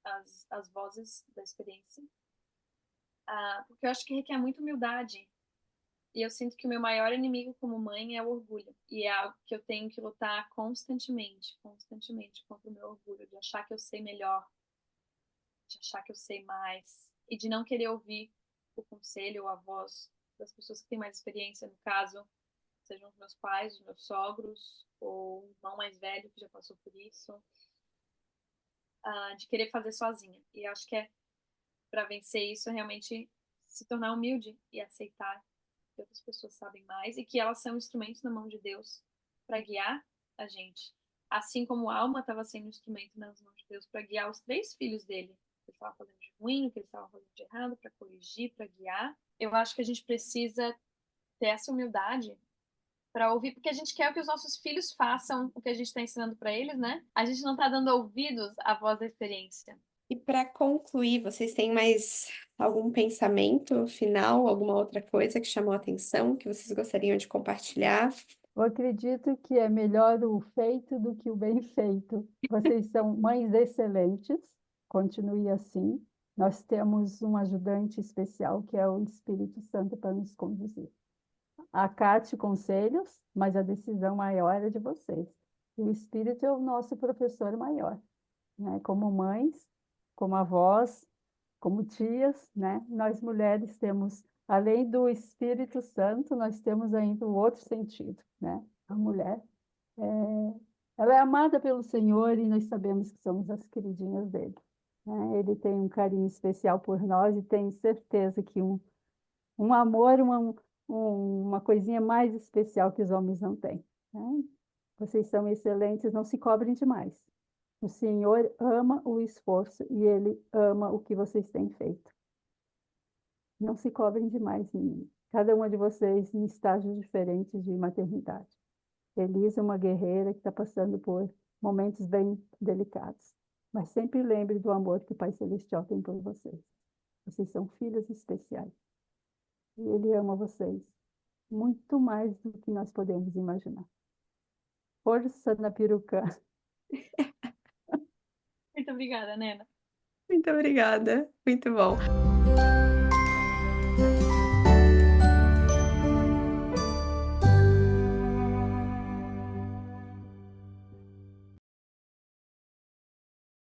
as vozes da experiência. Porque eu acho que requer muita humildade. E eu sinto que o meu maior inimigo como mãe é o orgulho. E é algo que eu tenho que lutar constantemente, constantemente contra o meu orgulho, de achar que eu sei melhor, de achar que eu sei mais, e de não querer ouvir o conselho ou a voz das pessoas que têm mais experiência, no caso, sejam os meus pais, os meus sogros, ou o irmão mais velho que já passou por isso, de querer fazer sozinha. E acho que para vencer isso é realmente se tornar humilde e aceitar que outras pessoas sabem mais e que elas são instrumentos na mão de Deus para guiar a gente. Assim como a Alma estava sendo um instrumento nas mãos de Deus para guiar os 3 filhos dele, o que ele estava fazendo de ruim, o que ele estava fazendo de errado, para corrigir, para guiar. Eu acho que a gente precisa ter essa humildade para ouvir, porque a gente quer que os nossos filhos façam o que a gente está ensinando para eles, né? A gente não está dando ouvidos à voz da experiência. E para concluir, vocês têm mais algum pensamento final, alguma outra coisa que chamou a atenção, que vocês gostariam de compartilhar? Eu acredito que é melhor o feito do que o bem feito. Vocês são mães excelentes, continue assim. Nós temos um ajudante especial que é o Espírito Santo para nos conduzir. Acate conselhos, mas a decisão maior é de vocês. O Espírito é o nosso professor maior, né? Como mães, como avós, como tias, né? Nós mulheres temos, além do Espírito Santo, nós temos ainda o outro sentido, né? A mulher, ela é amada pelo Senhor e nós sabemos que somos as queridinhas dele, né? Ele tem um carinho especial por nós e tenho certeza que um amor, uma coisinha mais especial que os homens não têm, né? Vocês são excelentes, não se cobrem demais. O Senhor ama o esforço e Ele ama o que vocês têm feito. Não se cobrem demais, meninas. Cada uma de vocês em estágios diferentes de maternidade. Elisa é uma guerreira que está passando por momentos bem delicados. Mas sempre lembre do amor que o Pai Celestial tem por vocês. Vocês são filhas especiais. E Ele ama vocês muito mais do que nós podemos imaginar. Força na peruca. Muito obrigada, Nena. Muito obrigada, muito bom.